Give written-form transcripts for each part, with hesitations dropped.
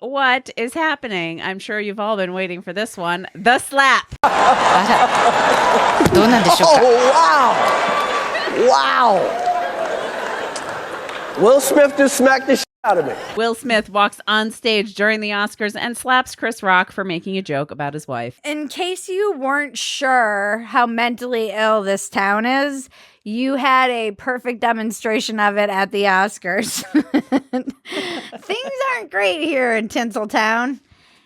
What is happening? I'm sure you've all been waiting for this one. The slap. どうなんでしょうか。 Wow. Will Smith just smacked the shit out of me. Will Smith walks on stage during the Oscars and slaps Chris Rock for making a joke about his wife. In case you weren't sure how mentally ill this town is, you had a perfect demonstration of it at the Oscars. Things aren't great here in Tinseltown.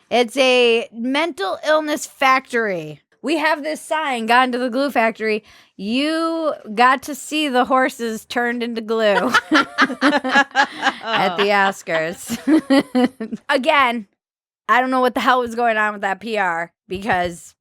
It's a mental illness factory. We have this sign, Gone to the Glue Factory. You got to see the horses turned into glue at the Oscars. Again, I don't know what the hell was going on with that PR because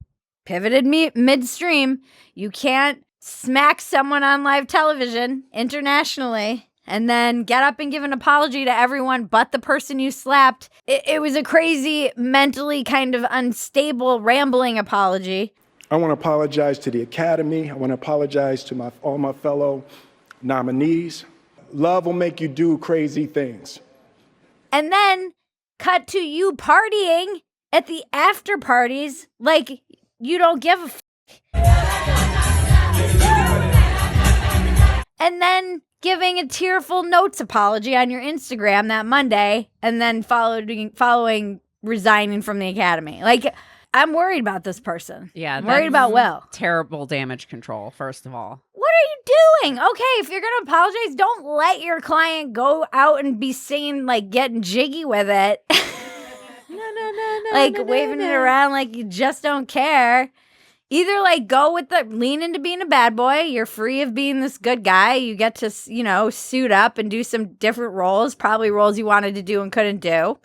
pivoted midstream. You can't smack someone on live television internationally and then get up and give an apology to everyone but the person you slapped. It was a crazy, mentally kind of unstable, rambling apology. I want to apologize to the Academy. I want to apologize to all my fellow nominees. Love will make you do crazy things. And then cut to you partying at the after parties like you don't give a and then giving a tearful notes apology on your Instagram that Monday, and then following resigning from the Academy. Like, I'm worried about this person. Yeah, I'm worried about Will. Terrible damage control, first of all. What are you doing? Okay, if you're going to apologize, don't let your client go out and be singing, like, getting jiggy with it. Like, waving it around like you just don't care. Either, like, go with lean into being a bad boy. You're free of being this good guy. You get to, suit up and do some different roles, probably roles you wanted to do and couldn't do.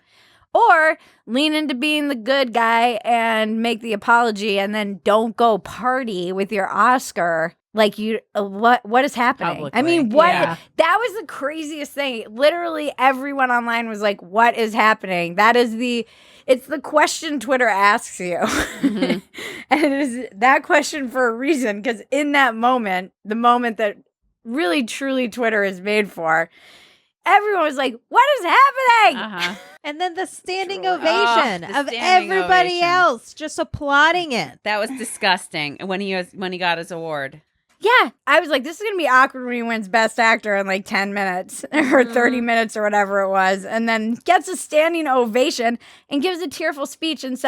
Or lean into being the good guy and make the apology and then don't go party with your Oscar. Like, what is happening? Publicly. I mean, what? Yeah. That was the craziest thing. Literally everyone online was like, what is happening? It's the question Twitter asks you. Mm-hmm. And it is that question for a reason, because in that moment, the moment that really, truly Twitter is made for, everyone was like, what is happening? Uh-huh. And then the standing ovation the of standing everybody ovation. else just applauding it. That was disgusting when he got his award. Yeah, I was like, this is going to be awkward when he wins Best Actor in like 10 minutes or 30 minutes or whatever it was, and then gets a standing ovation and gives a tearful speech and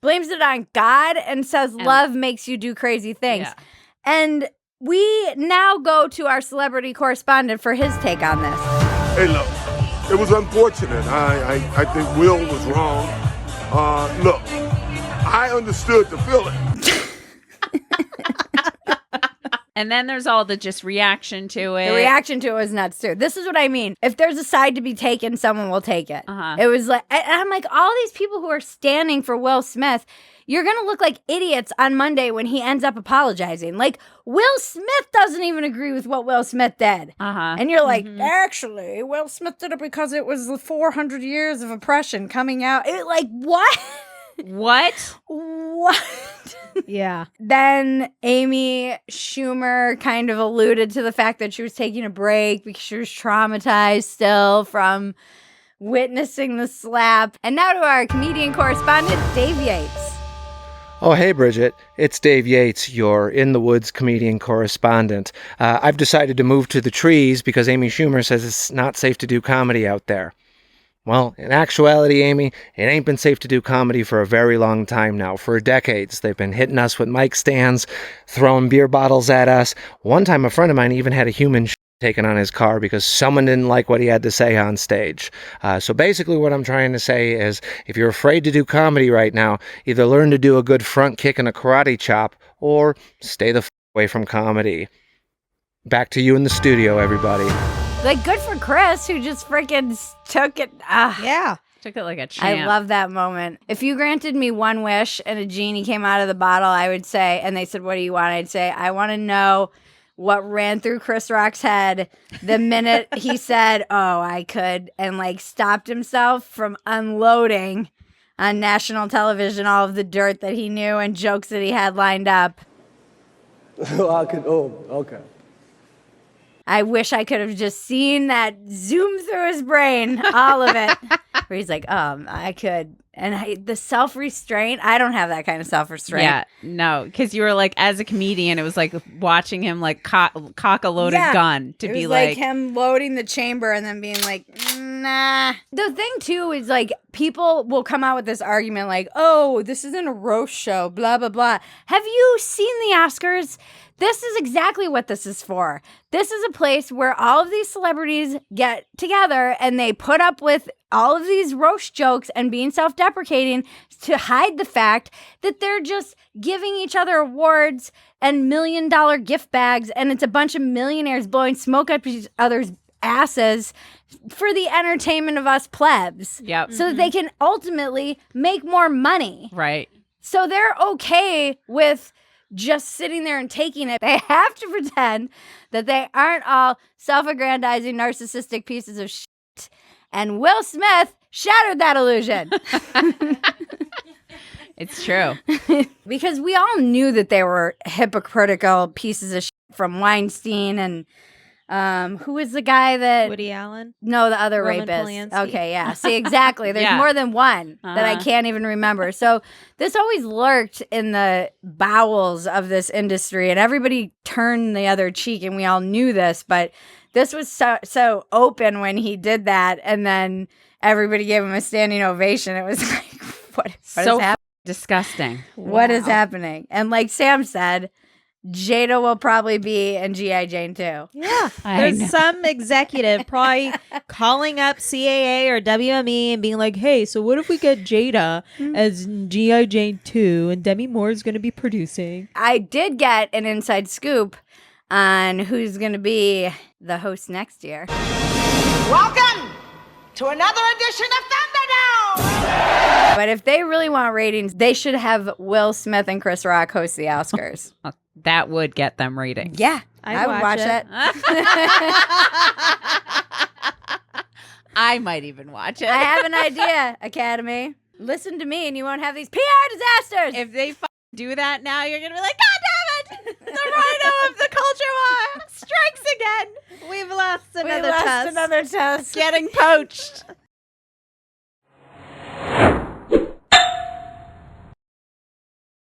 blames it on God and says love makes you do crazy things. Yeah. And we now go to our celebrity correspondent for his take on this. Hey, look, it was unfortunate. I think Will was wrong. Look, I understood the feeling. And then there's all the just reaction to it. The reaction to it was nuts too. This is what I mean. If there's a side to be taken, someone will take it. Uh-huh. It was like, and I'm like, all these people who are standing for Will Smith, you're going to look like idiots on Monday when he ends up apologizing. Like, Will Smith doesn't even agree with what Will Smith did. Uh-huh. And you're like, actually, Will Smith did it because it was the 400 years of oppression coming out. What? What? Yeah. Then Amy Schumer kind of alluded to the fact that she was taking a break because she was traumatized still from witnessing the slap. And now to our comedian correspondent, Dave Yates. Oh, hey, Bridget. It's Dave Yates, your In the Woods comedian correspondent. I've decided to move to the trees because Amy Schumer says it's not safe to do comedy out there. Well, in actuality, Amy, it ain't been safe to do comedy for a very long time now. For decades, they've been hitting us with mic stands, throwing beer bottles at us. One time, a friend of mine even had a human taken on his car because someone didn't like what he had to say on stage. So basically what I'm trying to say is, if you're afraid to do comedy right now, either learn to do a good front kick and a karate chop, or stay the away from comedy. Back to you in the studio, everybody. Like, good for Chris, who just freaking took it. Yeah. Took it like a champ. I love that moment. If you granted me one wish and a genie came out of the bottle, I would say, and they said, what do you want? I'd say, I want to know what ran through Chris Rock's head the minute he said, oh, I could, and like stopped himself from unloading on national television all of the dirt that he knew and jokes that he had lined up. Okay. I wish I could have just seen that zoom through his brain, all of it. Where he's like, I could. And the self-restraint, I don't have that kind of self-restraint. Yeah, no, because you were like, as a comedian, it was like watching him like cock a loaded gun to it be was like him loading the chamber and then being like, nah. The thing too is like people will come out with this argument like, oh, this isn't a roast show, blah, blah, blah. Have you seen the Oscars? This is exactly what this is for. This is a place where all of these celebrities get together and they put up with all of these roast jokes and being self-deprecating to hide the fact that they're just giving each other awards and $1 million gift bags, and it's a bunch of millionaires blowing smoke up each other's asses for the entertainment of us plebs. Yep. So that they can ultimately make more money. Right. So they're okay with just sitting there and taking it. They have to pretend that they aren't all self-aggrandizing, narcissistic pieces of shit. And Will Smith shattered that illusion. It's true. Because we all knew that they were hypocritical pieces of shit, from Weinstein and who was the guy that... Woody Allen? No, the other Roman rapist. Polanski. Okay, yeah. See, exactly. There's Yeah. more than one that I can't even remember. So this always lurked in the bowels of this industry, and everybody turned the other cheek, and we all knew this, but this was so open when he did that, and then everybody gave him a standing ovation. It was like, what is happening? Disgusting. What is happening? And like Sam said, Jada will probably be in G.I. Jane too. Yeah. I There's know. some executive probably calling up CAA or WME and being like, hey, so what if we get Jada as G.I. Jane 2 and Demi Moore is going to be producing? I did get an inside scoop on who's going to be the host next year. Welcome to another edition of Thunderdome! But if they really want ratings, they should have Will Smith and Chris Rock host the Oscars. That would get them ratings. Yeah, I'd I would watch watch it. I might even watch it. I have an idea, Academy. Listen to me and you won't have these PR disasters. If they do that now, you're going to be like, God damn it! The rhino of the culture war strikes again. We've lost we another lost test. another test. Getting poached.